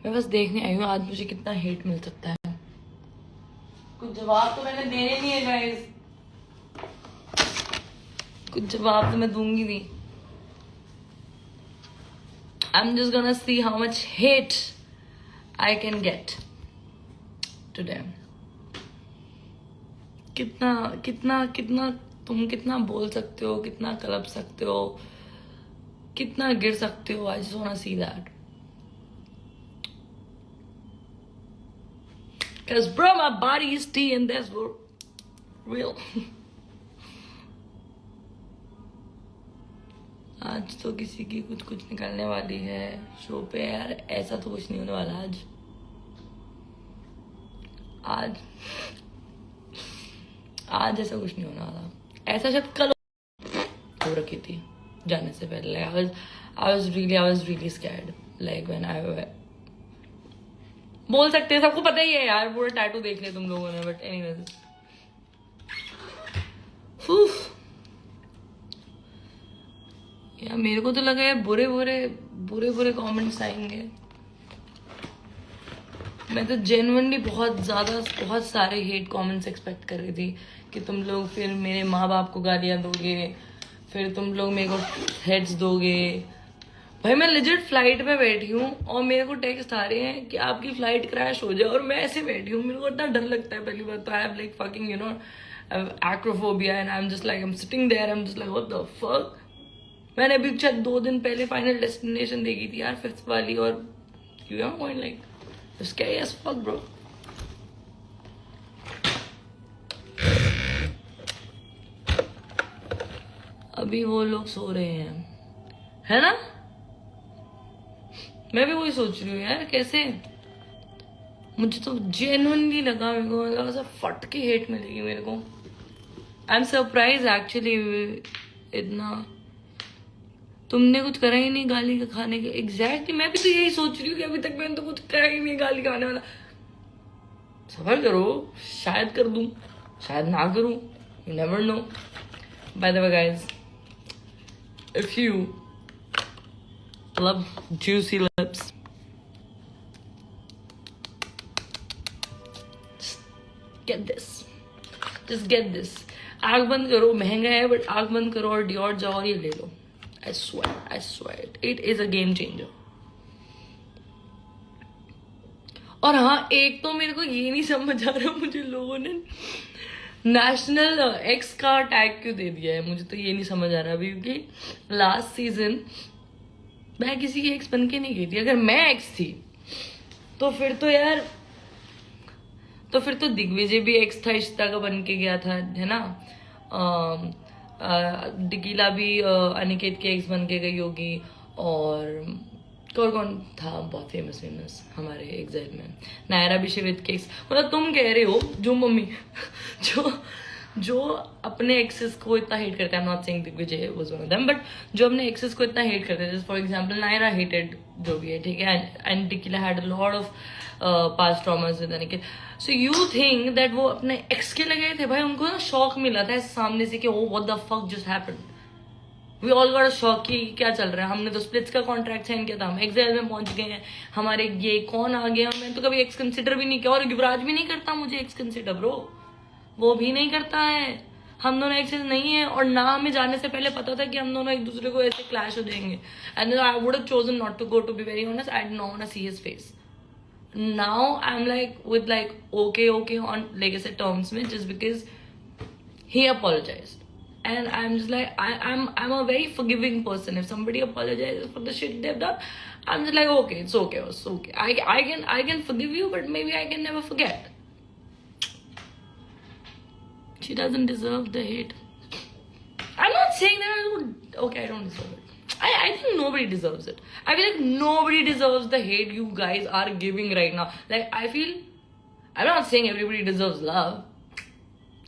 मैं बस देखने आई हूँ आज मुझे कितना हेट मिल सकता है। कुछ जवाब तो मैंने देने नहीं है गाइस, कुछ जवाब तो मैं दूंगी नहीं। I'm just gonna see how much hate I can get today. कितना कितना कितना तुम कितना बोल सकते हो, कितना कलप सकते हो, कितना गिर सकते हो। I just wanna see that. Cause bro, my body is tea and that's real. आज तो किसी की कुछ कुछ निकलने वाली है शो पे यार। ऐसा तो कुछ नहीं होने वाला आज। आज आज ऐसा कुछ नहीं होने वाला। ऐसा शायद कल हो रखी थी जाने से पहले। I was really scared. Like when I बोल सकते हैं, सबको पता ही है यार, पूरा टैटू देख लिया तुम लोगों ने। बट एनीवेज, यार मेरे को तो लगा है बुरे कमेंट्स आएंगे। मैं तो जेन्युइनली बहुत सारे हेट कमेंट्स एक्सपेक्ट कर रही थी कि तुम लोग फिर मेरे माँ बाप को गालियां दोगे, फिर तुम लोग मेरे को हेड्स दोगे। भाई मैं लेजिट फ्लाइट पे बैठी हूँ और मेरे को टेक्स्ट आ रहे हैं कि आपकी फ्लाइट क्रैश हो जाए, और मैं ऐसे बैठी हूँ। मेरे को इतना डर लगता है। पहली बात तो I have like fucking acrophobia and I am sitting there, I am just like what the fuck. मैंने अभी शायद 2 दिन पहले फाइनल डेस्टिनेशन देखी थी यार, 5th वाली, और you are going like scary as fuck bro. अभी वो लोग सो रहे हैं, है ना? मैं भी वही सोच रही हूँ यार, कैसे मुझे तो जेन्युइनली लगा, मेरे को लगा ऐसा फट के हेट मिलेगी मेरे को। I am surprise actually. इतना तुमने कुछ करा ही नहीं गाली का खाने के। एग्जैक्टली मैं भी तो यही सोच रही हूँ कि अभी तक मैंने तो कुछ करा ही नहीं गाली खाने वाला। सबर करो, शायद कर दूं, शायद ना करूं, you never know. By the way guys, if you love juicy lips, get this, just get this। आग बंद करो, महंगा है बट आग बंद करो और डियोर जाओ और ये ले लो। I swear it is a game changer। और हाँ, एक तो मेरे को ये नहीं समझ आ रहा, मुझे लोगों ने नेशनल एक्स का टैग क्यों दे दिया है। मुझे तो ये नहीं समझ आ रहा अभी, क्योंकि लास्ट सीजन मैं किसी की एक्स बन के नहीं गई थी। अगर मैं एक्स थी तो फिर तो यार, तो फिर तो दिग्विजय भी एक्स था, इश्ता का बन के गया था, है ना? डिकीला भी अनिकेत के एक्स बन के गई होगी, और कौन था बहुत फेमस हमारे एग्जाइल में? नायरा भी शिवित के एक्स। मतलब तुम कह रहे हो जो मम्मी जो अपने एक्सेस को इतना हेट करते हैं, not saying Digvijay was one of them, but जो अपने एक्सेस को इतना हेट करते हैं, फॉर एग्जांपल नायरा हेटेड जो भी है, ठीक है, एंड डिकीला had a lot of past traumas with Aniket. So you think that वो अपने एक्स के लगे थे? भाई उनको ना शॉक मिला था सामने से कि oh what the fuck just happened. We all got a shock कि क्या चल रहा है। हमने तो स्प्लिट्स का कॉन्ट्रैक्ट साइन किया था, हम एक्सेल में पहुंच गए हैं, हमारे ये कौन आ गया। मैंने तो कभी एक्स कंसिडर भी नहीं किया, और युवराज भी नहीं करता मुझे एक्स कंसिडर ब्रो, वो भी नहीं करता है। हम दोनों एक्सेस नहीं है, और ना हमें जाने से पहले पता था कि हम दोनों एक दूसरे को ऐसे क्लैश हो जाएंगे। And I would have chosen not to go, to be very honest. I did not want to see his face. Now I'm like with like okay on like I said terms में, just because he apologized, and I'm just like I'm a very forgiving person. If somebody apologizes for the shit they've done, I'm just like okay, it's okay. I can forgive you, but maybe I can never forget. She doesn't deserve the hate. I'm not saying that I don't deserve it. I think nobody deserves it. I feel like nobody deserves the hate you guys are giving right now. Like I feel, I'm not saying everybody deserves love.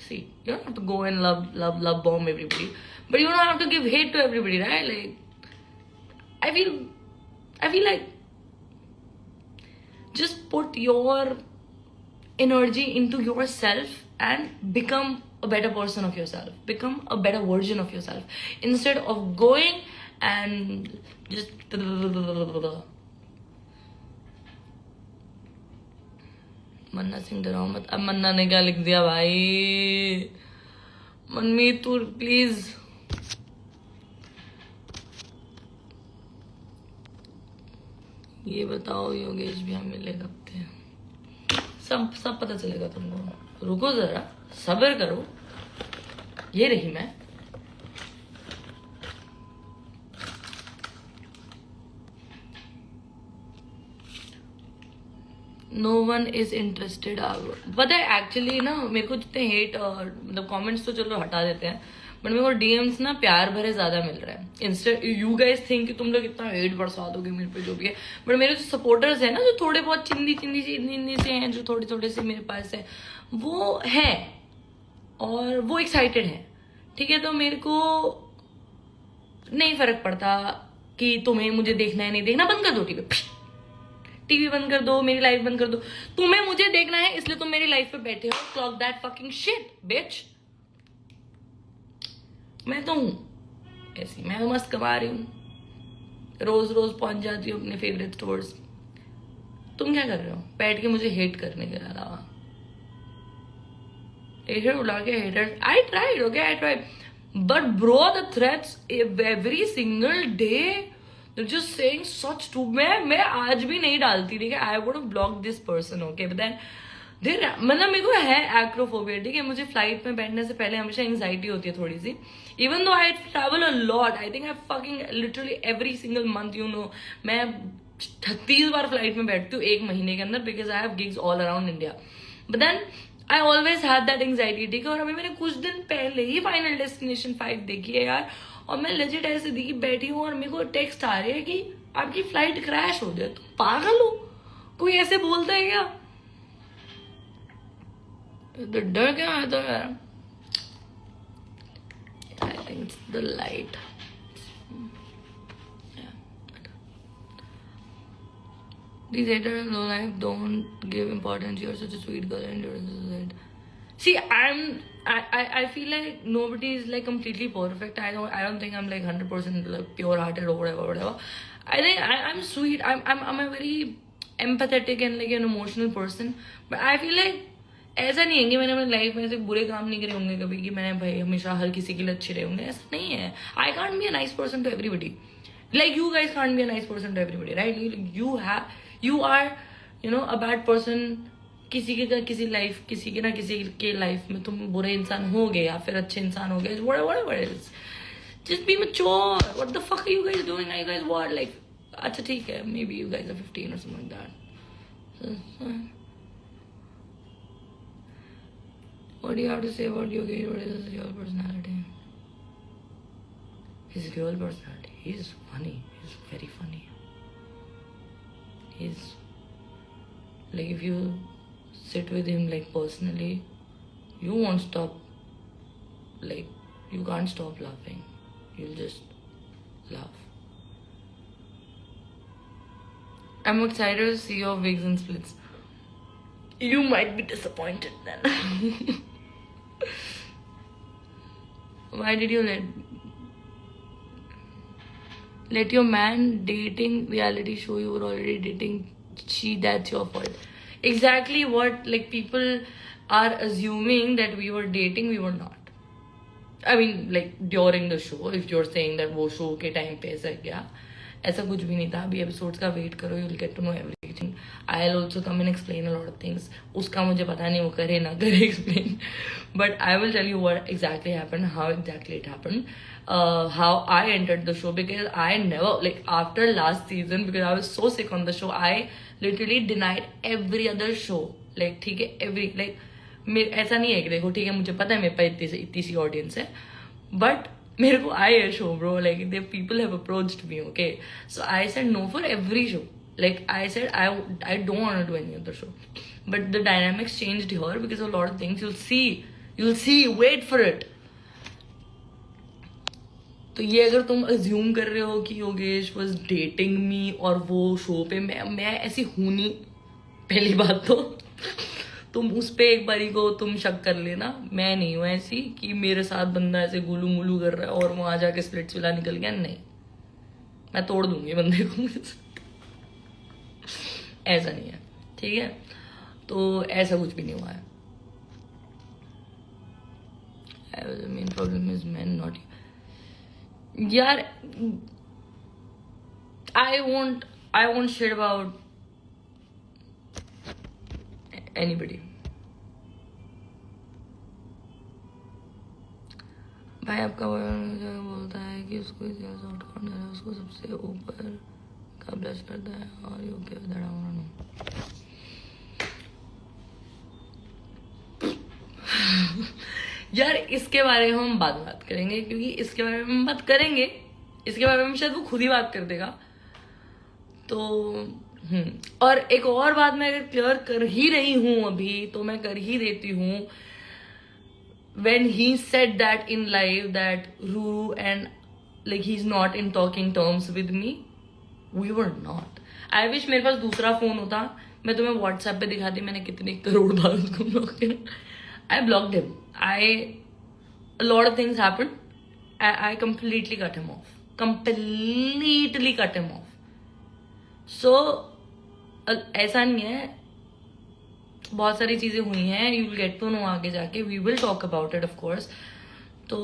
See, you don't have to go and love bomb everybody, but you don't have to give hate to everybody, right? Like, I feel like just put your energy into yourself and become a better person of yourself. Become a better version of yourself instead of going and just मन्ना सिंह डराओ मत। अब मन्ना ने क्या लिख दिया भाई? मनमीत तू please. ये बताओ योगेश भैया मिले कब थे? सब पता चलेगा तुमको, रुको जरा, सब्र करो। ये रही मैं। No one is interested. पता है एक्चुअली ना, मेरे को जितने हेट मतलब कमेंट्स तो चलो हटा देते हैं, बट मेरे को डीएम्स ना प्यार भरे ज्यादा मिल रहा है। इंस्टेड यू गाइस थिंक कि तुम लोग इतना हेट बरसा दोगे मेरे पे जो भी है, बट मेरे जो सपोर्टर्स है ना, जो थोड़े बहुत चिंदी से हैं, जो थोड़े से मेरे पास है, वो है और वो एक्साइटेड है, ठीक है। तो मेरे को नहीं फर्क पड़ता कि तुम्हें मुझे देखना है नहीं देखना। बंद कर दो टीवी बंद कर दो, मेरी लाइफ बंद कर दो। तुम्हें मुझे देखना है इसलिए तुम मेरी लाइफ पे बैठे हो। क्लॉक दैट फकिंग शिट बिच। मैं तो हूं ऐसी, मैं तो मस्त कमा रही हूं, रोज रोज पहुंच जाती हूँ अपने फेवरेट स्टोर्स। तुम क्या कर रहे हो बैठ के मुझे हेट करने के अलावा? हेटर उड़ा के hater, I tried, okay I tried, but bro the threats every single day, they're just saying such to मैं आज भी नहीं डालती, ठीक है। I would have blocked this person, okay, but then मतलब मेरे को है एक्रोफोबिया, ठीक है। मुझे फ्लाइट में बैठने से पहले हमेशा एंजाइटी होती है थोड़ी सी, even though I travel a lot. I think I fucking literally every single month, you know, मैं 36 बार फ्लाइट में बैठती हूँ एक महीने के अंदर, because I have gigs all around India. But then I always had that anxiety, ठीक है। और अभी मैंने कुछ दिन पहले ही फाइनल डेस्टिनेशन 5 देखी है यार, और मैं लेजिट ऐसे देखी बैठी हूँ और मेरे को टेक्स्ट आ रहे हैं कि आपकी फ्लाइट क्रैश हो जाए। तुम पागल हो? कोई ऐसे बोलता है क्या? तो डर क्या है तो यार? I think it's the light. These haters in low life don't give importance. You're such a sweet girl and you're such a... See, I feel like nobody is like completely perfect. I don't think I'm like 100% like pure hearted or whatever. I think I'm sweet. I'm a very empathetic and like an emotional person. But I feel like ऐसा नहीं है कि मैंने अपनी life में ऐसे बुरे काम नहीं करे होंगे कभी, कि मैंने भाई हमेशा हर किसी के लिए अच्छे रहे होंगे, ऐसा नहीं है। I can't be a nice person to everybody. Like you guys can't be a nice person to everybody, right? You are, you know, a bad person. किसी के ना किसी के लाइफ में तुम बुरे इंसान हो गए या फिर अच्छे इंसान हो गए, whatever it is. Just be mature. What the fuck are you guys doing? Are you guys what? Like, अच्छा ठीक है, maybe you guys are 15 or something like that. What do you have to say about Yogi? What is your personality? His real personality. He's funny. He's very funny. He's like, if you sit with him like personally, you won't stop. Like, you can't stop laughing. You'll just laugh. I'm excited to see your wigs and splits. You might be disappointed then. Why did you let your man dating reality show? You were already dating. That's your fault. Exactly what like people are assuming that we were dating, we were not. I mean like during the show, if you're saying that वो show के time पे ऐसा क्या, ऐसा कुछ भी नहीं था। अभी एपिसोड्स का वेट करो, you'll get to know everything. I'll also come and explain a lot of things. उसका मुझे पता नहीं वो करे ना करे explain, but I will tell you what exactly happened, how exactly it happened, how I entered the show, because I never like after last season, because I was so sick on the show, I literally denied every other show. Like ठीक है, every like ऐसा नहीं है कि देखो ठीक है मुझे पता है मेरे पास इतनी सी ऑडियंस है, बट मेरे को आए है show bro, like they people have approached me, okay, so I said no for every show. Like I said, I don't want to do any other show, but the dynamics changed here because of a lot of things. You'll see. Wait for it. तो ये अगर तुम assume कर रहे हो कि Yogesh was dating me और वो शो पे मैं ऐसी हूं नहीं, पहली बात तो तुम उस पे एक बारी को तुम शक कर लेना. मैं नहीं हूं ऐसी कि मेरे साथ बंदा ऐसे गुलू मुलू कर रहा है और वहां जाके स्प्लिट्स विला निकल गया. नहीं, मैं तोड़ दूंगी बंदे को. ऐसा नहीं है, ठीक है. तो ऐसा कुछ भी नहीं हुआ है. Main problem is man not यार. I won't shit about anybody. भाई आपका मुझे बोलता है कि उसको आउट करना है, उसको सबसे ऊपर का ब्लश करता है और यू के यार इसके बारे में हम बात करेंगे, क्योंकि इसके बारे में हम बात करेंगे, इसके बारे में शायद वो खुद ही बात कर देगा. तो और एक और बात मैं अगर क्लियर कर ही रही हूं अभी, तो मैं कर ही देती हूँ. When he said that in live that Ruru and like he's not in talking terms with me, we were not. I wish मेरे पास दूसरा फोन होता, मैं तुम्हें WhatsApp पे दिखाती मैंने कितने करोड़ बार उसको ब्लॉक किया. I blocked him. A lot of things happened. I completely cut him off. Completely cut him off. So ऐसा नहीं है, बहुत सारी चीजें हुई हैं. You will get to know आगे जाके. We will talk about it of course. तो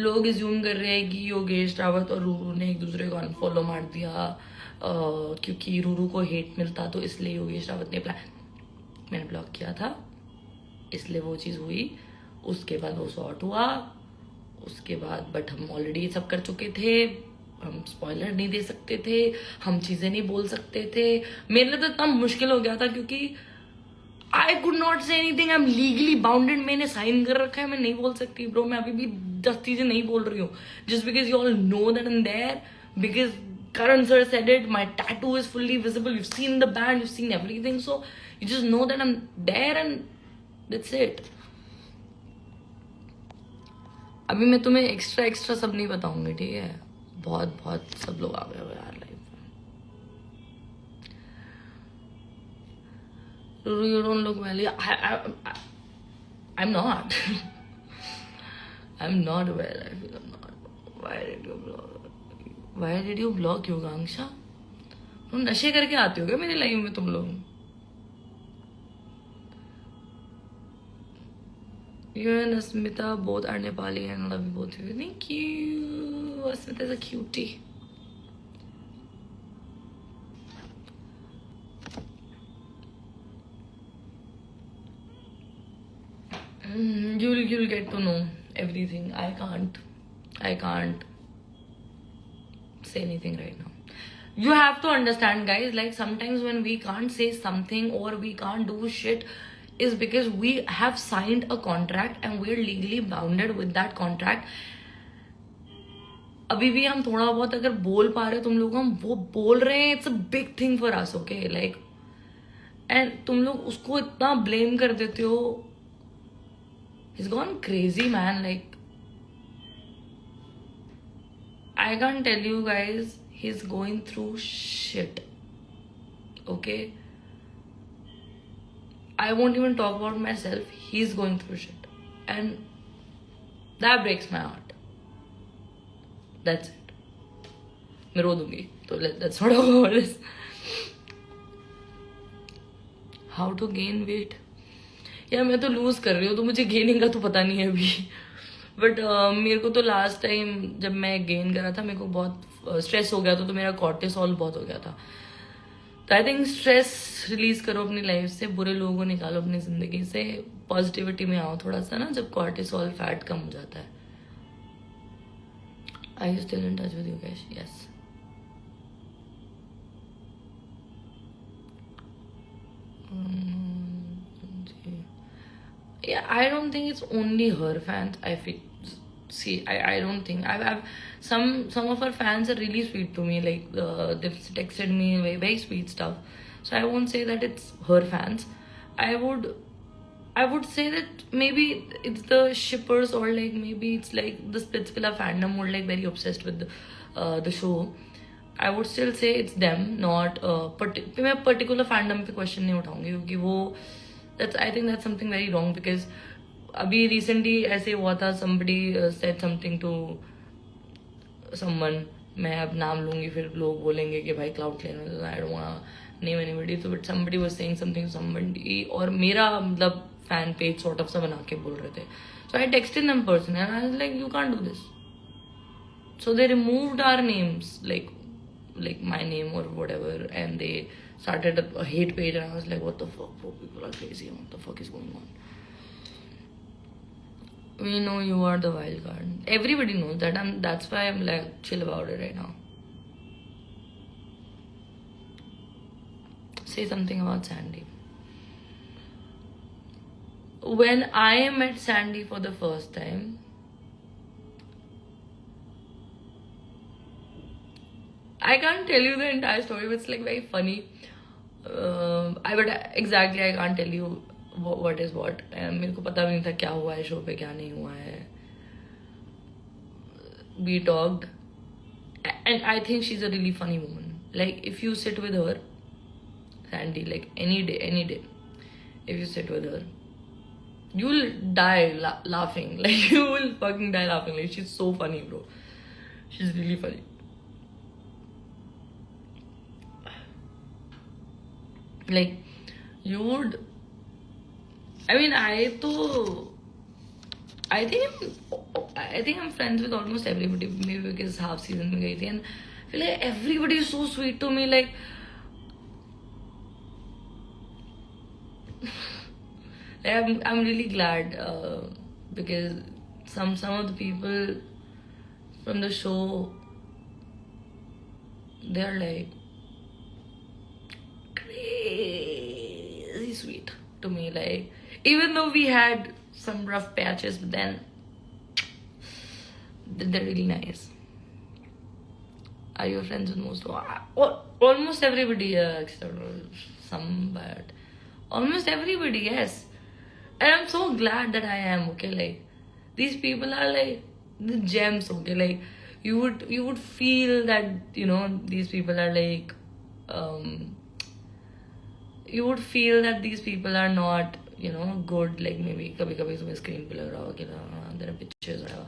लोग एज्यूम कर रहे हैं कि योगेश रावत और रूरू ने एक दूसरे को अनफॉलो मार दिया क्योंकि रूरू को हेट मिलता, तो इसलिए योगेश रावत ने मैंने ब्लॉक किया था, इसलिए वो चीज़ हुई. उसके बाद वो सॉर्ट हुआ, उसके बाद बट हम ऑलरेडी सब कर चुके थे. हम स्पॉइलर नहीं दे सकते थे, हम चीजें नहीं बोल सकते थे. मेरे लिए तो इतना मुश्किल हो गया था क्योंकि I could not say anything. I am legally bounded. मैंने साइन कर रखा है, मैं नहीं बोल सकती ब्रो. मैं अभी भी 10 चीजें नहीं बोल रही हूँ just because you all know that and there, because Karan sir said it. My tattoo is fully visible. You've seen the band, you've seen everything, so you just know that I'm there and that's it. अभी मैं तुम्हें extra सब नहीं बताऊंगी, ठीक है. बहुत सब लोग आ गए हो यार लाइफ में. You don't look well. I'm not. I'm not well. I feel I'm not. Why did you block योगांक्षा? तुम नशे करके आते हो क्या मेरी लाइफ में तुम लोग? You and Asmita both are Nepali and love you both. Thank you. Asmita is a cutie. You'll get to know everything. I can't say anything right now. You have to understand, guys, like sometimes when we can't say something or we can't do shit is because we have signed a contract and we're legally bounded with that contract. अभी भी हम थोड़ा बहुत अगर बोल पा रहे हो तुम लोग, हम वो बोल रहे हैं. It's a big thing for us, okay. Like and तुम लोग उसको इतना ब्लेम कर देते हो. He's gone crazy, man. Like I can't tell you guys, he's going through shit, okay. I won't even talk about myself. He's going through shit and that breaks my heart. That's it. मैं रो दूंगी, तो let's not talk about this. How to gain weight? यार मैं तो loose कर रही हूँ, तो मुझे गेनिंग का तो पता नहीं है अभी. बट मेरे को तो लास्ट टाइम जब मैं गेन करा था, मेरे को बहुत स्ट्रेस हो गया था, तो मेरा कॉर्टिसोल बहुत हो गया था. तो आई थिंक स्ट्रेस रिलीज करो अपनी लाइफ से, बुरे लोगों को निकालो अपनी जिंदगी से, पॉजिटिविटी में आओ थोड़ा सा ना, जब कॉर्टिसोल फैट कम हो जाता है. I you still in touch with you guys? Yes. Yeah, I don't think it's only her fans. I don't think I've some of her fans are really sweet to me. Like they've texted me very sweet stuff. So I won't say that it's her fans. I would say that maybe it's the shippers, or like maybe it's like the Splitsvilla fandom who are like very obsessed with the show. I would still say it's them, not मैं particular fandom पे question नहीं उठाऊंगी क्योंकि वो I think that's something very wrong, because अभी recently ऐसे हुआ था, somebody said something to someone, मैं अब नाम लूंगी फिर लोग बोलेंगे कि भाई cloud claim. I don't wanna name anybody, so but somebody was saying something to somebody, और मेरा मतलब fan page sort of सा बना के बोल रहे थे. So I texted them personally and I was like, you can't do this. So they removed our names, like my name or whatever, and they started a hate page, and I was like, what the fuck, bro? People are crazy. What the fuck is going on? We know you are the wild card. Everybody knows that, and that's why I'm like chill about it right now. Say something about Sandy. When I met Sandy for the first time, I can't tell you the entire story, but it's like very funny. I can't tell you what is what. मेरे को पता भी नहीं था क्या हुआ है show पे, क्या नहीं हुआ है. We talked, and I think she's a really funny woman. Like if you sit with her, Sandy, like any day, if you sit with her, you'll die laughing. Like you will fucking die laughing. Like she's so funny, bro. She's really funny. Like you would, I mean, I think I'm friends with almost everybody, maybe because half season में गई थी, and I feel like everybody is so sweet to me. Like I'm really glad because some of the people from the show, they're like crazy sweet to me. Like even though we had some rough patches, but then they're really nice. Are you friends with most? Almost everybody, except some, but almost everybody, yes. And I'm so glad that I am, okay. Like these people are like the gems, okay. Like you would feel that, you know, these people are like you would feel that these people are not, you know, good. Like maybe kabhi screen pe lag raha ho ki there are pictures or whatever,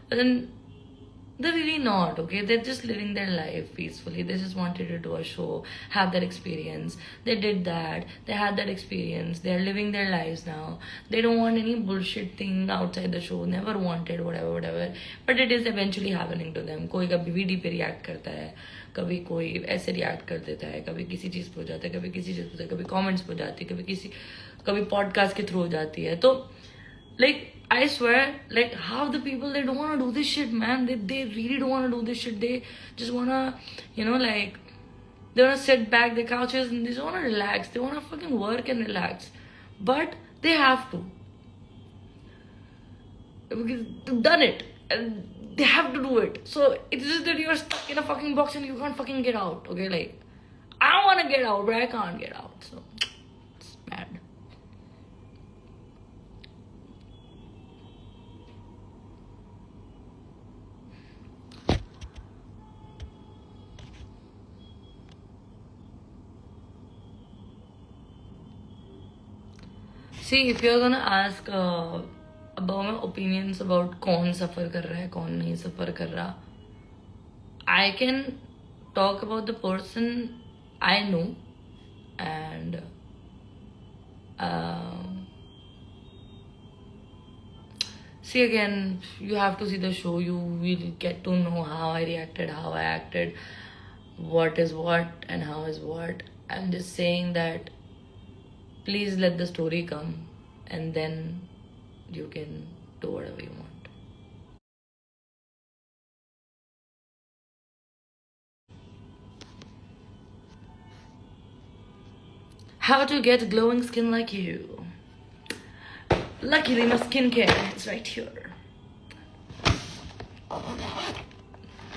but then they're really not, okay. They're just living their life peacefully. They just wanted to do a show, have that experience. They did that. They had that experience. They're living their lives now. They don't want any bullshit thing outside the show. Never wanted, whatever. But it is eventually happening to them. कोई कभी video पे react करता है, कभी कोई ऐसे react कर देता है, कभी किसी चीज़ पे हो जाता है, कभी किसी चीज़ पे, कभी कमेंट्स पे हो जाती है, कभी पॉडकास्ट के थ्रू हो जाती है. तो like I swear, like half the people, they don't want to do this shit, man. They really don't want to do this shit. They just want to, you know, like they want to sit back the couches and they just want to relax. They want to fucking work and relax, but they have to, because they've done it and they have to do it. So it's just that you're stuck in a fucking box and you can't fucking get out, okay. Like I want to get out, but I can't get out, so it's bad. See, if you're gonna ask about my opinions about कौन सफ़र कर रहा है, कौन नहीं सफ़र कर रहा, I can talk about the person I know, and see, again, you have to see the show. You will get to know how I reacted, how I acted, what is what and how is what. I'm just saying that please let the story come, and then you can do whatever you want. How to get glowing skin like you. Luckily, my skincare is right here.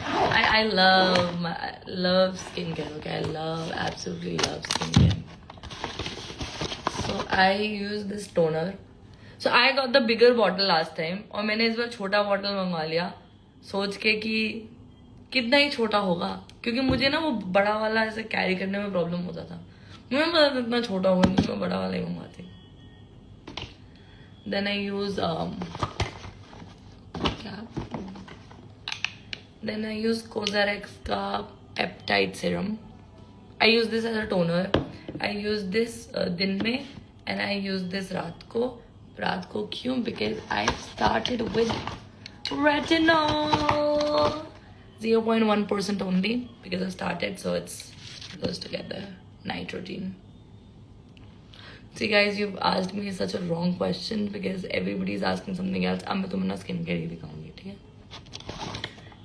I love skincare, okay? Absolutely love skincare. So I use this toner. So I got the bigger bottle last time, और मैंने इस बार छोटा bottle मंगवा लिया सोच के कि कितना ही छोटा होगा, क्योंकि मुझे ना वो बड़ा वाला ऐसे कैरी करने में प्रॉब्लम होता था. मुझे पता था इतना छोटा होगा नहीं, मैं बड़ा वाला ही मंगवाती. Then I use COSRX का peptide serum. I use this as a toner. I use this दिन में and I use this रात को क्यों? Because I started with retinol 0.1% only because I started, so it goes together. Night routine. See guys, you've asked me such a wrong question because everybody's asking something else. अब मैं तुम्हें ना skincare ही दिखाऊंगी, ठीक है?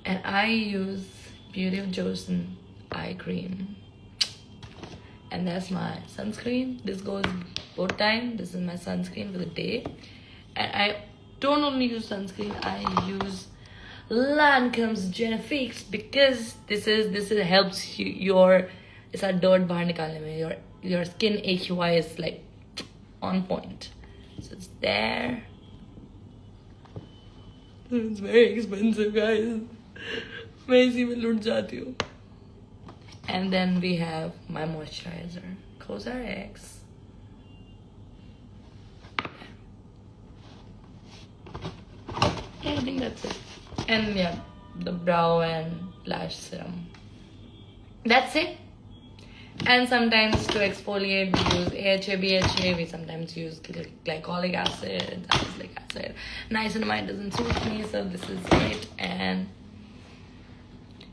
And I use Beauty of Joseon eye cream, and that's my sunscreen. This goes both time. This is my sunscreen for the day, and I don't only use sunscreen. I use Lancome's Genefix because this helps your इसका dirt बाहर निकालने में. Your skin AQI is like on point. So it's there. It's very expensive, guys. मैं इसी में लुट जाती हूँ. And then we have my moisturizer, CosRX. Yeah, I think that's it. And yeah, the brow and lash serum. That's it. And sometimes to exfoliate, we use AHA, BHA. We sometimes use glycolic acid, salicylic acid. Niacinamide doesn't suit me, so this is it. And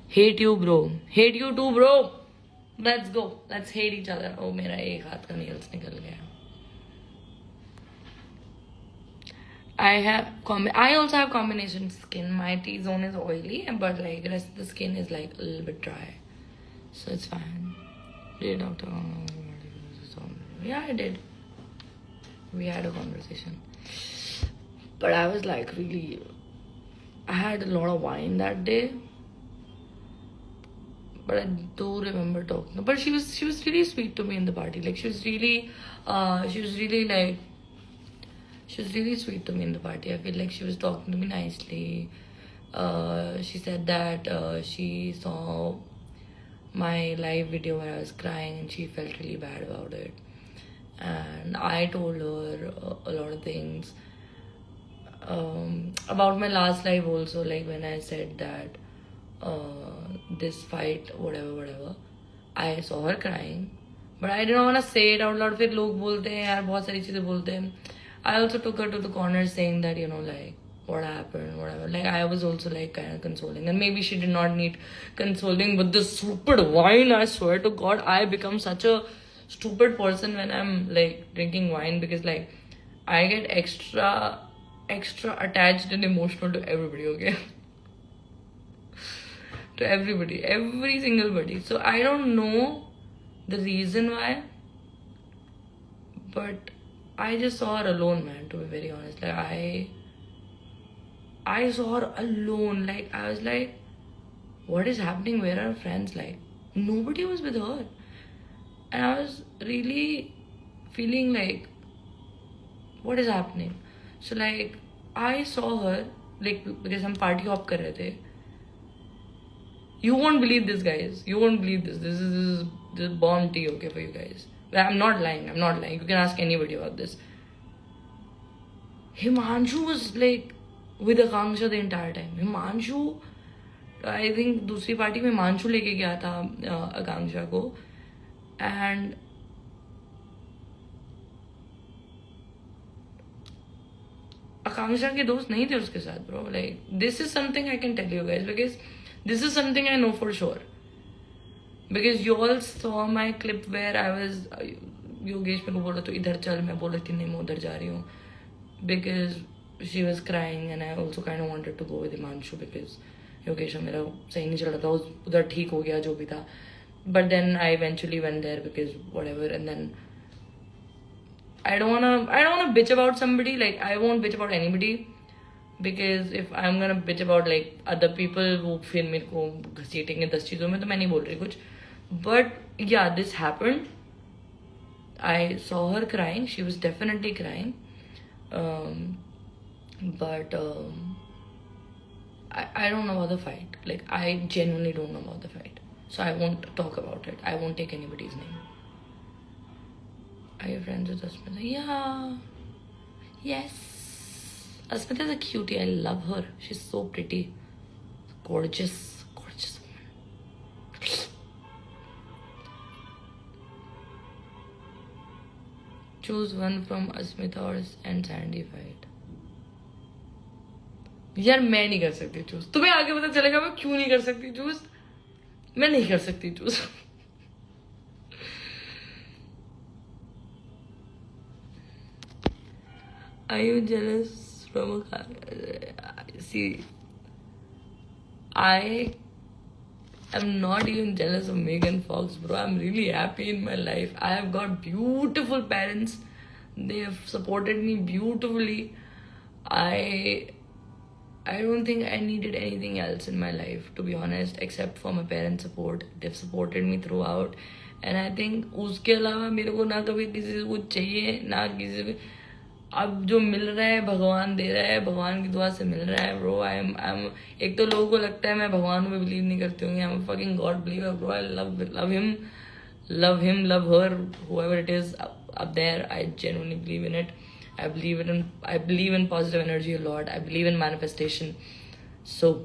hate you, bro. Hate you too, bro. Let's go. Let's hate each other. Oh, मेरा एक हाथ का nails निकल गया. I also have combination skin. My T-zone is oily, but like the rest of the skin is like a little bit dry, so it's fine. Did doctor? Yeah, I did. We had a conversation, but I was like really. I had a lot of wine that day, but I do remember talking. But she was really sweet to me in the party. Like she was really sweet to me in the party. I feel like she was talking to me nicely. She said that she saw my live video where I was crying and she felt really bad about it. And I told her a lot of things about my last live also, like when I said that this fight, whatever. I saw her crying, but I didn't want to say it out loud. फिर लोग बोलते हैं यार बहुत सारी चीजें बोलते हैं. I also took her to the corner saying that, like, what happened, whatever. Like, I was also, like, kind of consoling. And maybe she did not need consoling, but this stupid wine, I swear to God, I become such a stupid person when I'm, like, drinking wine because, like, I get extra attached and emotional to everybody, okay? To everybody, every single body. So, I don't know the reason why, but I just saw her alone, man, to be very honest. Like, I saw her alone. Like, I was like, what is happening? Where are her friends? Like, nobody was with her. And I was really feeling like, what is happening? So, like, I saw her, like, because हम party hop कर रहे थे. You won't believe this, guys. You won't believe this. This is bomb tea, okay, for you guys. I'm not lying. You can ask anybody about this. Himanshu was like with Akanksha the entire time. Himanshu, I think दूसरी party में हिमांशु लेके गया था आकांक्षा को, and आकांक्षा के दोस्त नहीं थे उसके साथ, bro. Like, this is something I can tell you guys because this is something I know for sure. Because you all saw my clip where I was Yogesh मेरे को बोला तो इधर चल, मैं बोला कि नहीं मैं उधर जा रही हूँ because she was crying and I also kind of wanted to go with Himanshu because Yogesh मेरा सही नहीं चल रहा था, उधर ठीक हो गया जो भी था, but then I eventually went there because whatever. And then I don't wanna bitch about somebody. Like, I won't bitch about anybody because if I'm gonna bitch about like other people वो फिर मेरे को घसीटेंगे 10 चीज़ों में, तो मैं नहीं बोल रही कुछ. But yeah, this happened. I saw her crying. She was definitely crying. But I don't know about the fight. Like, I genuinely don't know about the fight. So I won't talk about it. I won't take anybody's name. Are you friends with Asmita? Yeah. Yes. Asmita is a cutie. I love her. She's so pretty. Gorgeous. Gorgeous woman. choose one from Asmita or and Sandy fight. यार मैं नहीं कर सकती choose, तुम्हें आगे पता चलेगा मैं क्यों नहीं कर सकती चूज. मैं नहीं कर सकती choose. Are you jealous from a see? I am not even jealous of Megan Fox, bro. I'm really happy in my life. I have got beautiful parents. They have supported me beautifully. I don't think I needed anything else in my life, to be honest, except for my parents' support. They've supported me throughout. And I think उसके अलावा मेरे को ना कभी किसी से कुछ चाहिए, ना किसी से. अब जो मिल रहा है भगवान दे रहा है, भगवान की दुआ से मिल रहा है ब्रो. आई एम एक तो लोगों को लगता है मैं भगवान में बिलीव नहीं करती हूँ. I am fucking God believer bro. I love him, love her, whoever it is up there. I genuinely believe in it. I believe in positive energy a lot. I believe in manifestation. So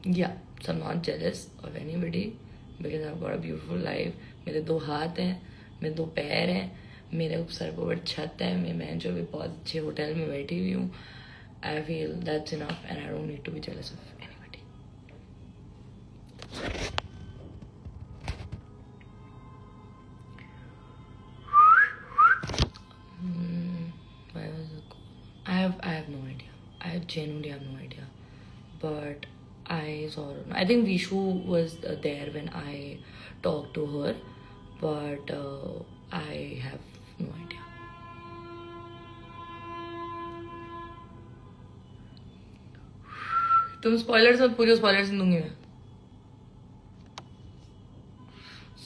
yeah, so I'm not jealous of anybody because I've got a beautiful life. मेरे 2 हाथ हैं, मेरे 2 पैर हैं, मेरे sir पर बड़ी छत है, मैं जो भी बहुत अच्छे होटल में बैठी हुई हूँ. I feel that's enough and I don't need to be jealous of anybody. I have no idea. I genuinely have no idea. But I saw her. I think Vishu was there when I talked to her. But I have no idea. तुम spoilers मत पूछो, spoilers नहीं दूंगी मैं.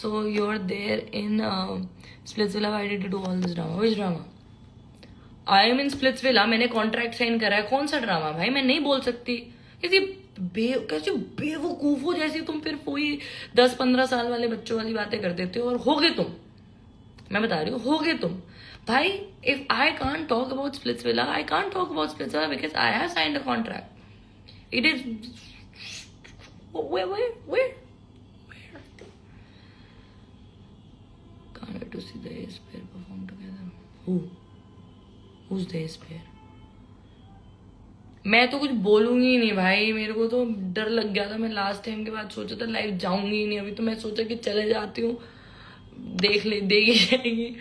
So you're there in Splitsvilla. Why did you do all this drama? Which drama? I am in Splitsvilla. मैंने contract sign करा है. कौन सा ड्रामा भाई? मैं नहीं बोल सकती. कैसे बेवकूफो जैसी तुम फिर वही 10-15 साल वाले बच्चों वाली बातें कर देते हो और हो गए तुम. मैं बता रही हूँ, हो गए तुम भाई. If I can't talk about Splitsvilla, I can't talk about Splitsvilla because I have signed a contract. It is where? Can't wait to see the Ace pair perform together. Who's the Ace pair? मैं तो कुछ बोलूंगी ही नहीं भाई. मेरे को तो डर लग गया था. मैं लास्ट टाइम के बाद सोचा था लाइव जाऊंगी ही नहीं. अभी तो मैं सोचा कि चले जाती हूँ, देगी जाएगी.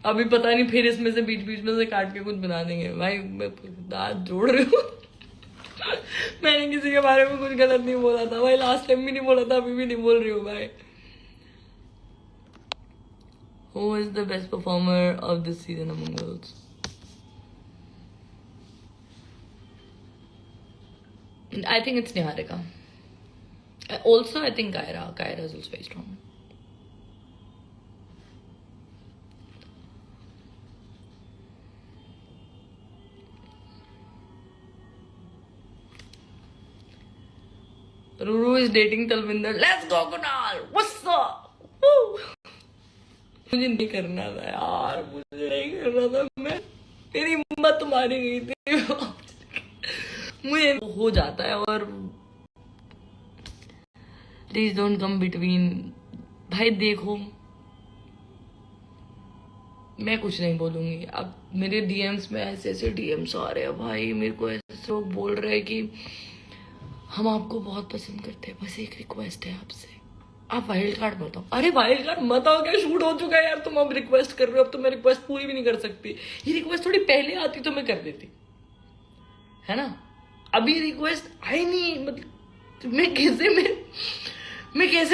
अभी पता नहीं फिर इसमें से बीच में से काट के कुछ बना देंगे भाई. मैं दांत जोड़ रही हूँ. मैंने किसी के बारे में कुछ गलत नहीं बोला था भाई. लास्ट टाइम भी नहीं बोला था, अभी भी नहीं बोल रही हूँ भाई. Who is the best performer of this season among girls? I think it's Niharika. Also, I think Kaira. Kaira is also very strong. Ruru is dating Talvinder. Let's go, Kunal. What's up? Woo! मुझे नहीं करना था यार, मुझे नहीं करना था. मेरी हिम्मत मारी गई थी. मुझे हो जाता है. और प्लीज डोंट कम बिटवीन. भाई देखो, मैं कुछ नहीं बोलूंगी. अब मेरे डीएम्स में ऐसे डीएम्स आ रहे हैं भाई. मेरे को ऐसे लोग बोल रहे हैं कि हम आपको बहुत पसंद करते हैं, बस एक रिक्वेस्ट है आपसे, आप वाइल्ड कार्ड मत आओ. अरे वाइल्ड कार्ड मत आओ क्या? शूट हो चुका है यार. तुम अब रिक्वेस्ट कर रहे हो. अब तो मैं रिक्वेस्ट पूरी भी नहीं कर सकती. ये रिक्वेस्ट थोड़ी पहले आती तो मैं कर देती, है ना. अभी रिक्वेस्ट आई नहीं, मतलब मैं कैसे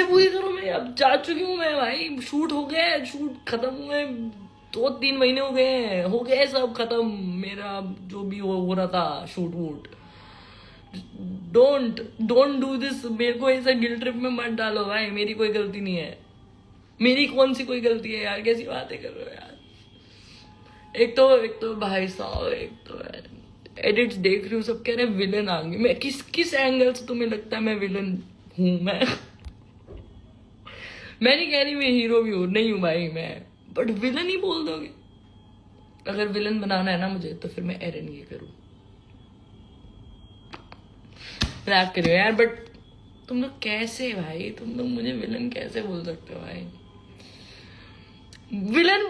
पूरी करूं. मैं अब जा चुकी हूँ मैं भाई. शूट हो गया है, शूट खत्म हुए 2-3 महीने हो गए. हो गया सब खत्म मेरा, जो भी हो रहा था शूट वूट. Don't do this. मेरे को ऐसा गिल्ट ट्रिप में मत डालो भाई. मेरी कोई गलती नहीं है. मेरी कौन सी कोई गलती है यार? कैसी बातें कर रहे हो यार. एक तो भाई साहब, एक तो एडिट्स देख रही हूँ, सब कह रहे हैं विलन आ गई. मैं किस एंगल से तुम्हें लगता है मैं विलन हूँ? मैं नहीं कह रही मैं हीरो भी हूँ, नहीं हूँ भाई मैं. बट विलन ही बोल दोगे. अगर विलन बनाना है ना मुझे, तो फिर मैं एरन ये करूँ. रैप करियो यार. बट तुम लोग कैसे भाई, तुम लोग मुझे विलन कैसे बोल सकते हो भाई? विलन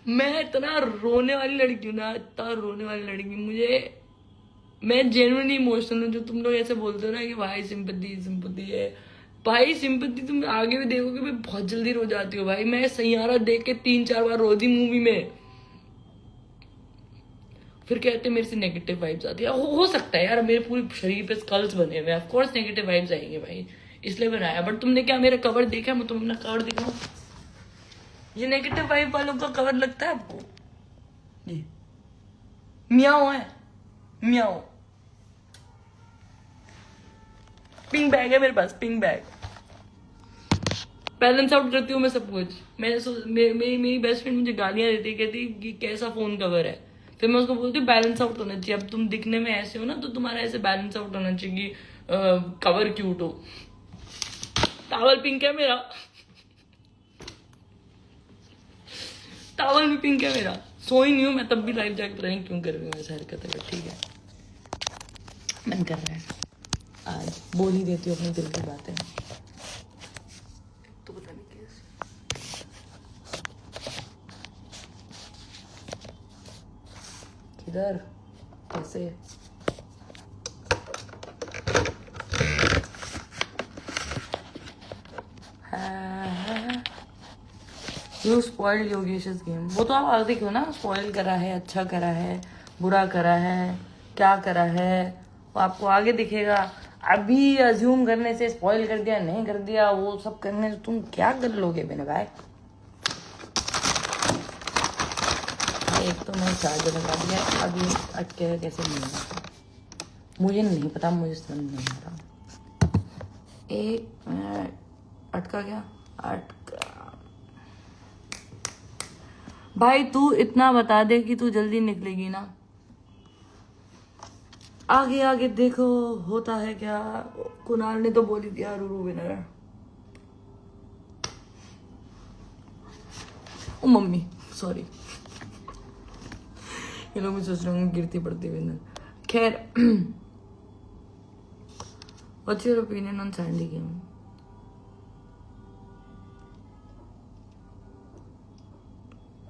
मैं इतना रोने वाली लड़की हूँ ना, इतना रोने वाली लड़की मैं जेन्युइनली इमोशनल हूँ। जो तुम लोग ऐसे बोलते हो ना कि भाई सिंपैथी सिंपैथी है, भाई सिंपैथी तुम आगे भी देखोगे मैं बहुत जल्दी रो जाती हूँ भाई। मैं सैयारा देख के 3-4 बार रो दी मूवी में। फिर कहते मेरे से नेगेटिव वाइब्स आती है। हो सकता है यार, मेरे पूरे शरीर पे स्कल्स बने हुए, ऑफ कोर्स नेगेटिव वाइब्स आएंगे भाई, इसलिए बनाया। बट तुमने क्या मेरा कवर देखा? मैं तुम अपना कवर दिखाऊं? ये नेगेटिव वाइब वालों का कवर लगता है आपको? ये मियाओ है, मियाओ। पिंक बैग है मेरे पास, पिंक बैग। बैलेंस आउट करती हूँ मैं सब कुछ। मेरी बेस्ट फ्रेंड मुझे गालियां देती, कहती कि कैसा फोन कवर है। फिर मैं उसको बोलती हूँ बैलेंस आउट होना चाहिए। अब तुम दिखने में ऐसे हो ना, तो तुम्हारा ऐसे बैलेंस आउट होना चाहिए कि कवर क्यूट हो। टावल पिंक है मेरा, टावल भी पिंक है मेरा। सोई नहीं हूँ मैं, तब भी लाइफ जैकेट पता नहीं क्यों कर रही हूँ ऐसा हरकत है। ठीक है, मन कर रहा है आज बोल ही देती हूँ अपने दिल की बातें। तो पता नहीं कैसे किधर कैसे। You spoiled Yogesh's game. वो तो आप आगे देखो ना, स्पॉइल करा है, अच्छा करा है, बुरा करा है, क्या करा है, वो आपको आगे दिखेगा। अभी अज्यूम करने से स्पॉइल कर दिया, नहीं कर दिया, वो सब करने से तुम क्या कर लोगे मेरे भाई। एक तो मैं चार्जर लगा दिया, अभी अटकेगा कैसे नहीं आता मुझे नहीं पता, मुझे समझ नहीं आ रहा। एक मिनट, अटका क्या? अटका। भाई तू इतना बता दे कि तू जल्दी निकलेगी ना। आगे आगे देखो होता है क्या। कुणाल ने तो बोल ही दिया रूरू विनर। ओ मम्मी सॉरी, ये लोग भी सोच रहे होंगे गिरती पड़ती विनर। खैर, what's your opinion on Sandy game?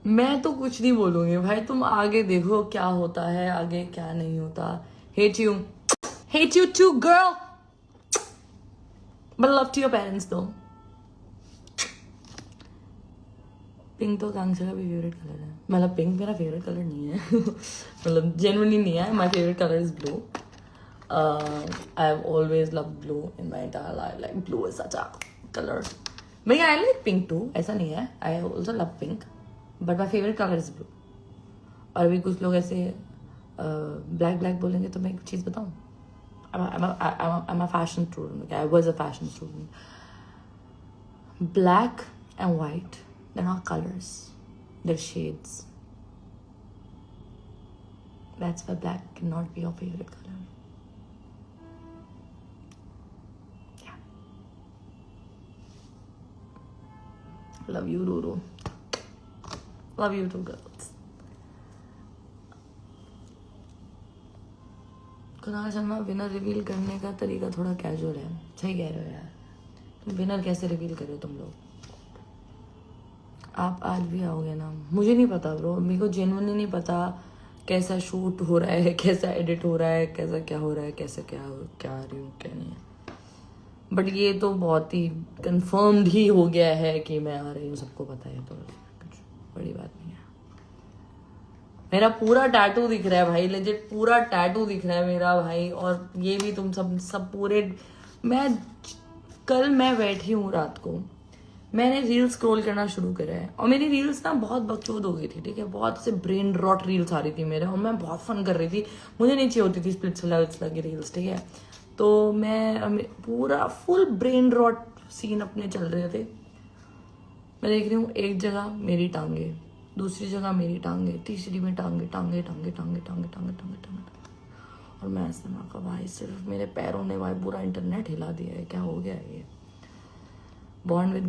मैं तो कुछ नहीं बोलूंगी भाई, तुम आगे देखो क्या होता है, आगे क्या नहीं होता। Hate you too girl, but love to your parents though. Pink तो कांक्षा का भी फेवरेट कलर है। मतलब पिंक मेरा फेवरेट कलर नहीं है मतलब जेन्युइनली नहीं है। My favourite colour is blue. I have always love blue in my entire life. Like blue is such a colour. मैं आई लाइक पिंक टू, ऐसा नहीं है, I also love pink, but my favourite colour is blue. और अभी कुछ लोग ऐसे black black बोलेंगे तो मैं एक चीज़ बताऊँ, I'm a fashion student. Okay, I was a fashion student. Black and white, they're not colors, they're shades. That's why black cannot be your favorite color. Yeah. Love you, Ruru. Love you too, girls. Kunal Sharma winner reveal करने का तरीका थोड़ा casual है। सही कह रहे हो यार, तुम विनर कैसे रिवील कर रहे हो तुम लोग? आप आज भी आओगे ना? मुझे नहीं पता ब्रो, मेरे को जेन्युइनली नहीं पता कैसा शूट हो रहा है, कैसा एडिट हो रहा है, कैसा क्या हो रहा है, कैसे क्या आ रही हूँ क्या नहीं है। बट ये तो बहुत ही कंफर्म्ड ही हो गया है कि मैं आ रही हूँ, सबको पता है, तो कुछ बड़ी बात नहीं है। मेरा पूरा टैटू दिख रहा है भाई, लेजिट पूरा टैटू दिख रहा है मेरा भाई। और ये भी तुम सब पूरे। कल मैं बैठी हूँ रात को, मैंने रील्स स्क्रॉल करना शुरू करा है, और मेरी रील्स ना बहुत बकचोद हो गई थी। ठीक है, बहुत से ब्रेन रॉट रील्स आ रही थी मेरे, और मैं बहुत फन कर रही थी। मुझे नहीं चाहिए होती थी स्प्लिट्स लगी रील्स। ठीक है, तो मैं पूरा फुल ब्रेन रॉट सीन अपने चल रहे थे। मैं देख रही हूँ एक जगह मेरी टांगे, दूसरी जगह मेरी टांगे, तीसरी में टांगे टांगे टांगे टांगे टांगे टांगे टांगे टांगे। और मैं ऐसा ना कहा भाई, सिर्फ मेरे पैरों ने भाई पूरा इंटरनेट हिला दिया है, क्या हो गया है ये। बॉन्ड विद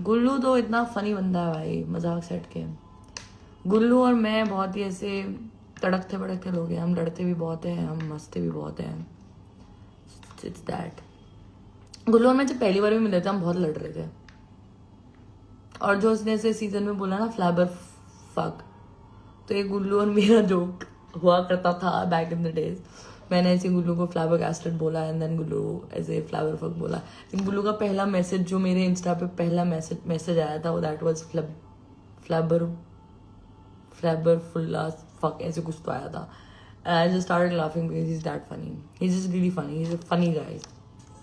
गुल्लू तो इतना फनी बंदा है भाई, मजाक सेट के। गुल्लू और मैं बहुत ही ऐसे तड़कते भड़कते लोग हैं, हम लड़ते भी बहुत हैं, हम मस्ते भी बहुत हैं। It's that. गुल्लू और मैं जब पहली बार भी मिले थे हम बहुत लड़ रहे थे, और जो उसने ऐसे सीजन में बोला ना फ्लैबर फक, तो ये गुल्लू और मेरा जोक हुआ करता था बैक इन द डेज. मैंने ऐसे गुल्लू को फ्लैबरगास्टेड बोला एंड देन गुल्लू ऐसे फ्लावर फक बोला. गुल्लू का पहला मैसेज जो मेरे इंस्टा पे पहला मैसेज आया था वो दैट वाज फ्लैबर फुल्ला फक ऐसे कुछ तो आया था. And I just started laughing because he's that funny. He's just really funny. He's a funny guy.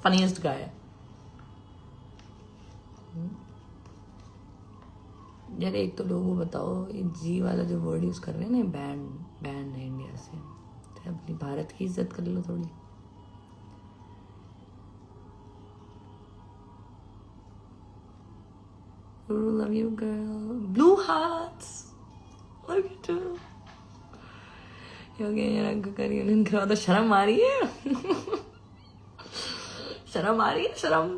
Funniest guy. यार एक तो लोगों को बताओ ये जी वाला जो वर्ड यूज कर रहे हैं ना बैंड है इंडिया से. तो अपनी भारत की इज्जत कर लो थोड़ी. Love you girl. Blue hearts. Love you too. रंग करी उन्हें करवा तो शर्म आ रही है. शर्म आ रही है शर्म.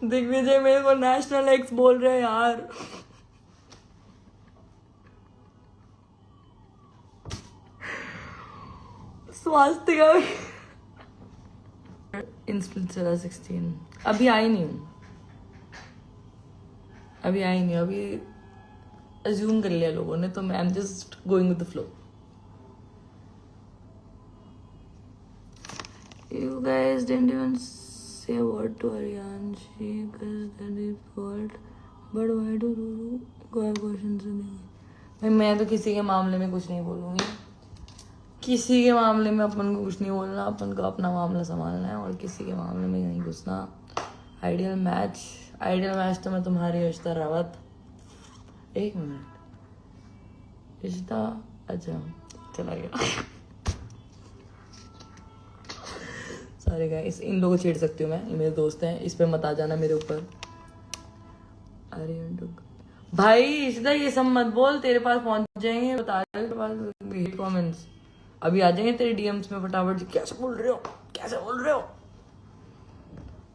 दिग्विजय मेरे को नेशनल एक्स बोल रहे हैं यार. स्वास्थ्य इंस्पिल 16 अभी आई नहीं हूँ. अभी अज्यूम कर लिया लोगों ने तो I am just going with the flow. You guys didn't even say a word to Aryanshi because that is fault. But why do you go have questions in भाई मैं तो किसी के मामले में कुछ नहीं बोलूँगी. किसी के मामले में अपन को कुछ नहीं बोलना. अपन को अपना मामला संभालना है और किसी के मामले में नहीं घुसना. आइडियल मैच तो मैं तुम्हारी इश्ता रावत. एक मिनट इश्ता अच्छा चला गया. सारे गाइस इन लोगों को छेड़ सकती हूँ मैं. ये मेरे दोस्त हैं. इस पे मत आ जाना मेरे ऊपर. अरे भाई इश्ता ये सब मत बोल. तेरे पास पहुंच जाएंगे बता तेरे पास कमेंट्स अभी आ जाएंगे तेरे डीएम्स में फटाफट. कैसे बोल रहे हो.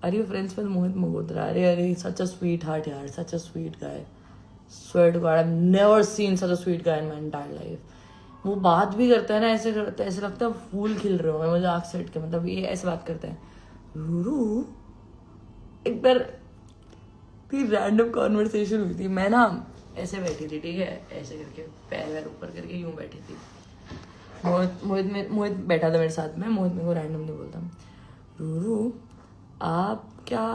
Are you friends with Mohit Malhotra? अरे such a sweet heart यार. Such a sweet guy. Swear to God, I've never seen such a sweet guy in my entire life. वो बात भी करता है ना ऐसे करता है ऐसे लगता है फूल खिल रहे हो. मैं मजाक सेट के मतलब ये ऐसे बात करता है. रूरू एक बार रैंडम कॉन्वर्सेशन हुई थी. मैं ना ऐसे बैठी थी ठीक है ऐसे करके पैर ऊपर करके यूं बैठी थी. मोहित बैठा था मेरे साथ में. मोहित मेरे को रैंडम नहीं बोलता. रूरू आप क्या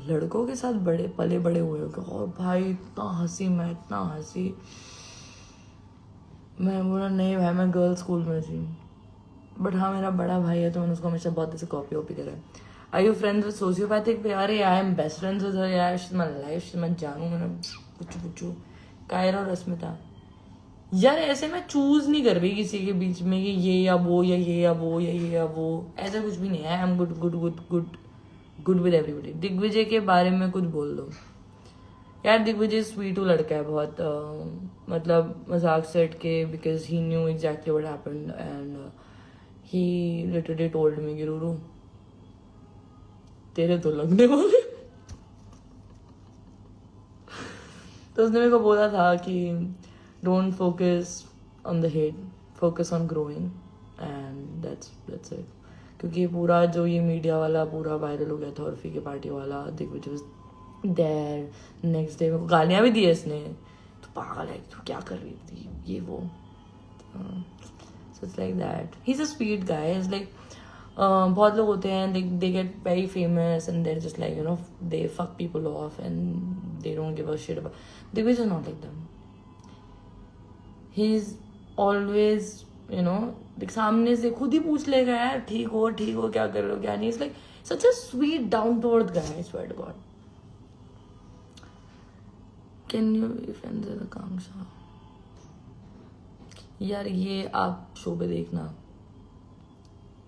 लड़कों के साथ पले बड़े हुए हो क्या. और भाई इतना हंसी. मैं बोला नहीं भाई मैं गर्ल्स स्कूल में थी. बट हाँ मेरा बड़ा भाई है तो मैंने उसको हमेशा बहुत ऐसे कॉपी करा है. I you friends with sociopathic. अरे I am best friends with her यार. She is my life. She मैं जानू. मैंने पूछू कायरा और रश्मिता. यार ऐसे मैं चूज नहीं कर रही किसी के बीच में कि ये या वो या ये या वो या ये या वो. ऐसा कुछ भी नहीं है. I am good with everybody. Digvijay के बारे में कुछ बोल दो यार. दिग्विजय स्वीट लड़का है बहुत. मतलब मजाक सेट के because he knew exactly what happened and he literally told me कि रूरू तेरे तो लगने वाले. तो उसने मेरे को बोला था कि don't focus on the hate. Focus on growing and that's it. क्योंकि पूरा जो ये मीडिया वाला पूरा वायरल हो गया था उर्फी के पार्टी वाला. दिग्विजय देयर नेक्स्ट डे को गालियाँ भी दी इसने. तो पागल है तू क्या कर रही थी ये वो. So it's like that. He is a sweet guy. Is like बहुत लोग होते हैं they get very famous and they're just like you know they fuck people off and they don't give a shit about. Digvijay is not like them. He is always you know सामने से खुद ही पूछ लेगा यार ठीक हो क्या कर रहे हो क्या नहीं. It's like such a sweet down to earth guy. I swear to God. Can you be friends with Akanksha. यार ये आप शो पे देखना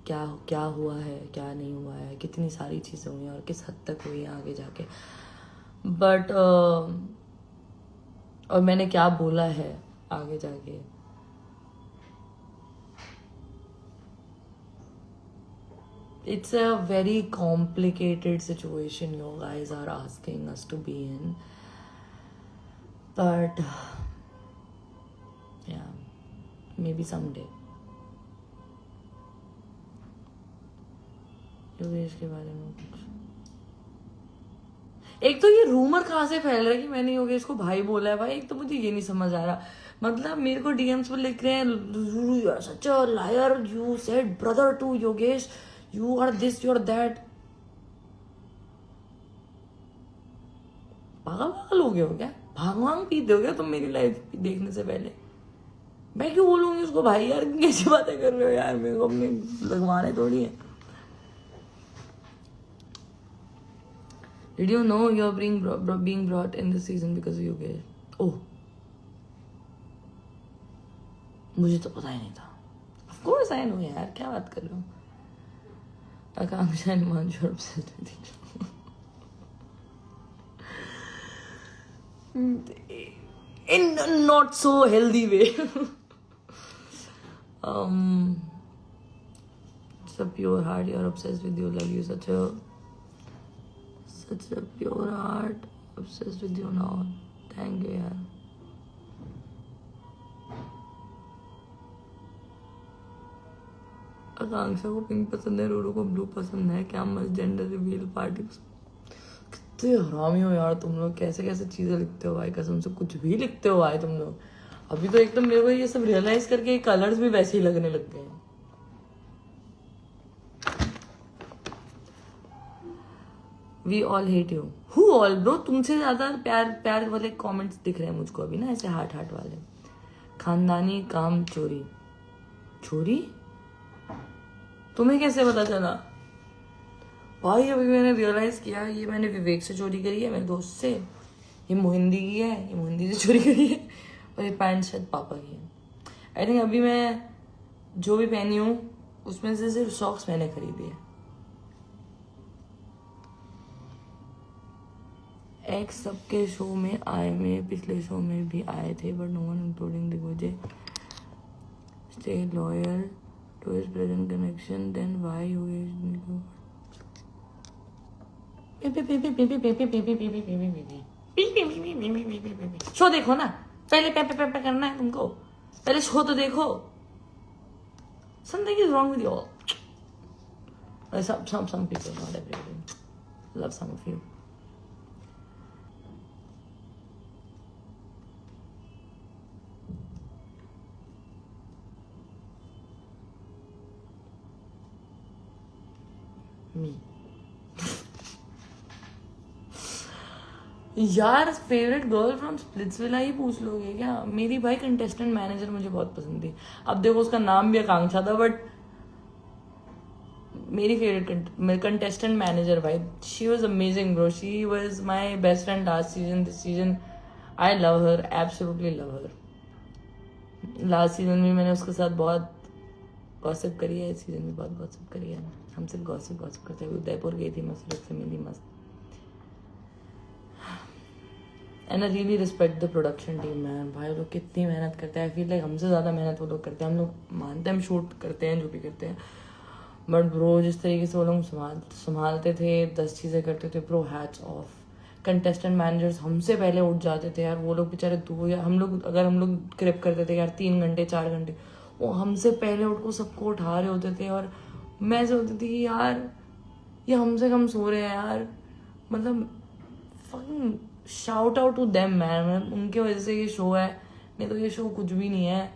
क्या हुआ है क्या नहीं हुआ है. कितनी सारी चीजें हुई हैं और किस हद तक हुई हैं आगे जाके. बट और मैंने क्या बोला है आगे जाके. It's a very complicated situation you guys are asking us to be in. But yeah, maybe someday. Yogesh के बारे में कुछ एक तो ये रूमर कहाँ से फैल रहा है कि मैंने योगेश को भाई बोला है भाई, एक तो मुझे ये नहीं समझ आ रहा। मतलब मेरे को डीएम्स पर लिख रहे हैं such a liar, you said brother to Yogesh, you are this you are that. पागल पागल हो गए हो क्या? भांग वांग पीते हो क्या तुम मेरी लाइफ देखने से पहले? मैं क्यों बोलूंगी उसको भाई? यार कैसी बातें कर रहे हो यार, मेरे को अपने लगवाने थोड़ी है। Did you know you're being brought in this season because of Yogesh? Oh, मुझे तो पता ही नहीं था। Of course I know यार, क्या बात कर रहे हो? Akanksha and Manju are obsessed with each other. In a not so healthy way. It's a pure heart, you're obsessed with your love, you such a pure heart, obsessed with you now. Thank you यार। आकांक्षा को pink पसंद है, रूरू को blue पसंद है, क्या मस्त gender reveal party. कितने हरामी हो यार तुम लोग, कैसे कैसे चीजें लिखते हो भाई, कसम से कुछ भी लिखते हो भाई तुम लोग। अभी तो एकदम मेरे को ये सब रियलाइज करके कलर्स भी वैसे ही लगने लग गए हैं। We all hate you. Who all bro? तुमसे ज्यादा प्यार प्यार वाले कमेंट्स दिख रहे हैं मुझको अभी ना, ऐसे हार्ट हार्ट वाले। खानदानी काम चोरी। चोरी तुम्हें कैसे पता चला भाई? अभी मैंने रियलाइज किया ये मैंने विवेक से चोरी करी है, मेरे दोस्त से। ये मोहिंदी की है, ये मोहिंदी से चोरी करी है। और ये पैंट शायद पापा की है। आई थिंक अभी मैं जो भी पहनी हूँ उसमें से सिर्फ सॉक्स मैंने खरीदी है। एक्स सबके शो में आए, मेरे पिछले शो में भी आए थे, but no one including Digvijay stay loyal to his present connection, then why you show देखो ना पहले। पे करना है तुमको, पहले शो तो देखो। Something is wrong with you all. Some people, not everybody. Love some of you. Me. यार फेवरेट गर्ल फ्रॉम स्प्लिट्सविला ही पूछ लोगे क्या? मेरी भाई कंटेस्टेंट मैनेजर मुझे बहुत पसंद थी। अब देखो उसका नाम भी आकांक्षा था, बट मेरी फेवरेट कंटेस्टेंट मैनेजर भाई, she was amazing bro. She was my best friend last season, this season I love her, absolutely love her. Last season में मैंने उसके साथ बहुत गॉसिप करी है, इस सीजन में बहुत गॉसिप करी है। हम सिर्फ गॉसिप करते हुए उदयपुर गई थी, मस्त से मिली मस्त। And I really respect the production team man. भाई लोग कितनी मेहनत करते हैं। आई फील लाइक हमसे ज़्यादा मेहनत वो लोग करते हैं। हम लोग मानते हैं हम शूट करते हैं जो भी करते हैं, बट ब्रो जिस तरीके से वो लोग संभालते थे, 10 चीज़ें करते थे bro, hats off. Contestant managers हमसे पहले उठ जाते थे यार, वो लोग बेचारे या हम लोग अगर हम लोग क्रिप करते थे यार 3 घंटे 4 घंटे, वो हमसे पहले उठ को सबको उठा रहे होते थे। और मैं सोचती थी कि यार ये हमसे कम सो रहे हैं यार, मतलब fucking shout out to them man. उनके वजह से ये शो है, नहीं तो ये शो कुछ भी नहीं है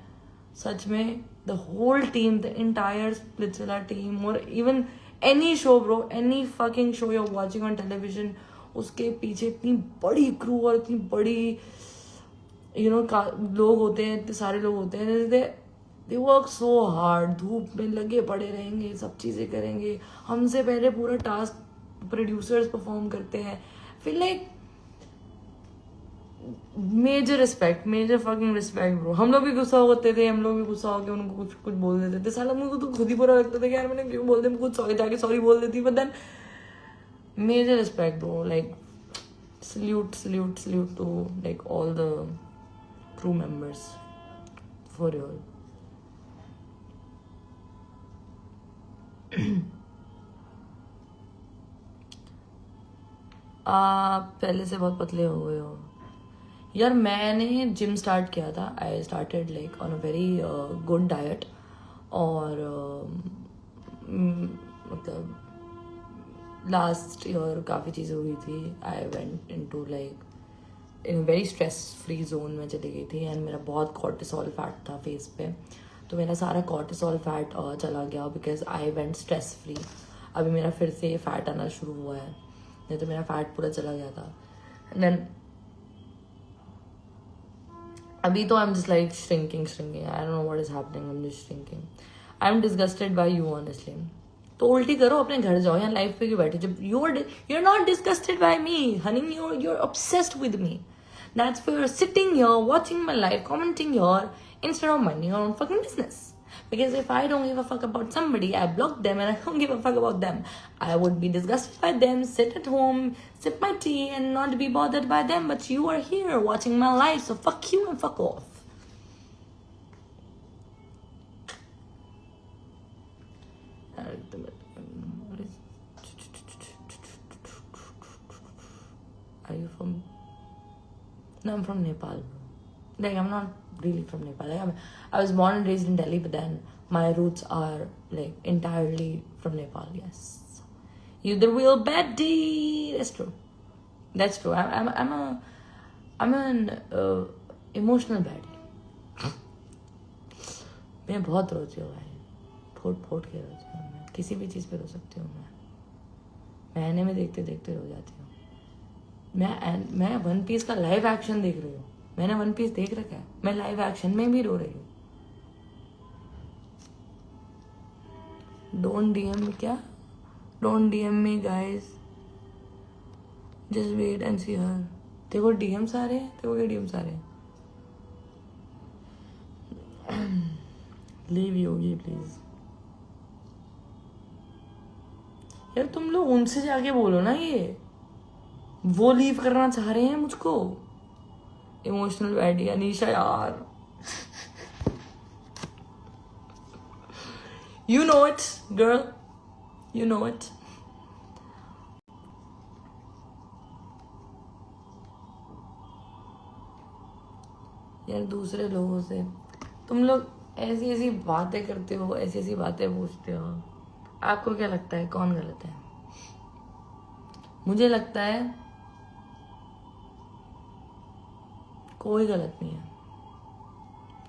सच में। The whole team, the entire Splitsvilla team, और even any show bro, any fucking show you are watching on television, उसके पीछे इतनी बड़ी क्रू और इतनी बड़ी लोग होते हैं, इतने सारे लोग होते हैं। दे वर्क सो हार्ड, धूप में लगे पड़े रहेंगे, सब चीज़ें करेंगे। हमसे पहले पूरा टास्क प्रोड्यूसर्स परफॉर्म करते हैं। Feel like major respect, major fucking respect bro. हम लोग भी गुस्सा होते थे, हम लोग भी गुस्सा होकर उनको कुछ बोल देते थे। साला मुझे तो खुद ही बुरा लगता था कि यार मैंने क्यों बोल दिया, खुद जाके सॉरी बोल देती। But then major respect bro, like salute to like all the crew members for your आप पहले से बहुत पतले हो गए हो यार। मैंने जिम स्टार्ट किया था, I started like on a very good diet, और मतलब लास्ट ईयर काफ़ी चीज़ें हुई थी. I went into like in very stress free zone में चली गई थी एंड मेरा बहुत कॉर्टिसोल फैट था फेस पे. तो मेरा सारा कॉर्टिसोल फैट चला गया because I went stress free. अभी मेरा फिर से फैट आना शुरू हुआ है, नहीं तो मेरा फैट पूरा चला गया था. एंड देन अभी तो I am just like shrinking. I don't know what is happening. I am just shrinking. I am disgusted by you honestly. तो उल्टी करो, अपने घर जाओ, यहाँ लाइफ पे क्यों बैठे? जब you are not disgusted by me honey, you are obsessed with me. That's why you're sitting here watching my life, commenting here instead of minding your own fucking business. Because if I don't give a fuck about somebody, I block them and I don't give a fuck about them. I would be disgusted by them, sit at home, sip my tea and not be bothered by them. But you are here watching my life, so fuck you and fuck off. Are you from... No, I'm from Nepal. Like, I'm not really from Nepal. Like, I was born and raised in Delhi, but then my roots are like entirely from Nepal. Yes, you the real baddie. That's true. That's true. I'm an emotional baddie. मैं बहुत रोती हूँ भाई, फोट के रोती हूँ मैं. किसी भी चीज़ पे रो सकती हूँ मैं. महीने में देखते देखते रो जाती हूँ. मैं वन पीस का लाइव एक्शन देख रही हूँ. मैंने वन पीस देख रखा है. मैं लाइव एक्शन में भी रो रही हूँ. Don't DM me. क्या? Don't DM me guys, just wait and see her. देखो डीएम्स आ रहे हैं. देखो क्या डीएम्स आ रहे हैं. Leave Yogi please. यार तुम लोग उनसे जाके बोलो ना, ये वो लीव करना चाह रहे हैं मुझको. इमोशनल बैडी अनीशा यार. You know it, girl. You know it. यार दूसरे लोगों से तुम लोग ऐसी ऐसी बातें करते हो, ऐसी ऐसी बातें पूछते हो. आपको क्या लगता है कौन गलत है? मुझे लगता है कोई गलत नहीं है.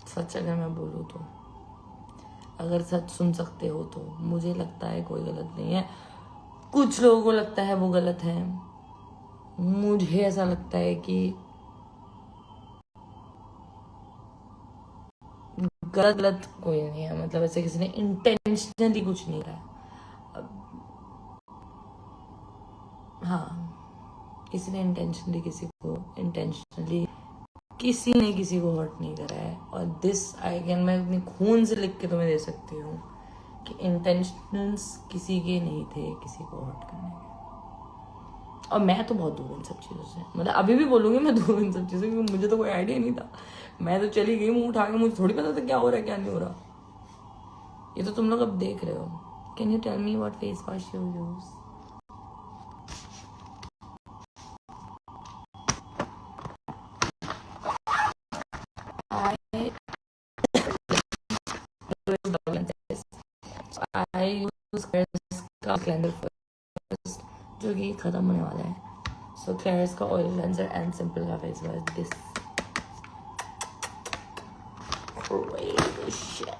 सच अगर मैं बोलूँ तो, अगर सच सुन सकते हो तो मुझे लगता है कोई गलत नहीं है. कुछ लोगों को लगता है वो गलत है. मुझे ऐसा लगता है कि गलत कोई नहीं है. मतलब ऐसे किसी ने इंटेंशनली कुछ नहीं करा. हाँ, किसी ने इंटेंशनली किसी ने किसी को हर्ट नहीं करा है. और दिस आई कैन, मैं अपने खून से लिख के तुम्हें दे सकती हूँ कि इंटेंशंस किसी के नहीं थे किसी को हर्ट करने के. और मैं तो बहुत दूर इन सब चीज़ों से. मतलब अभी भी बोलूँगी मैं दूर इन सब चीज़ों से, क्योंकि मुझे तो कोई आइडिया नहीं था. मैं तो चली गई मुँह उठा के. मुझे थोड़ी पता था क्या हो रहा है क्या नहीं हो रहा. ये तो तुम लोग अब देख रहे हो. Can you tell me what face wash you use? I use Claire's का cleanser first, जो कि खत्म होने वाला है. So Claire's का oil cleanser and simple का face wash. This crazy shit.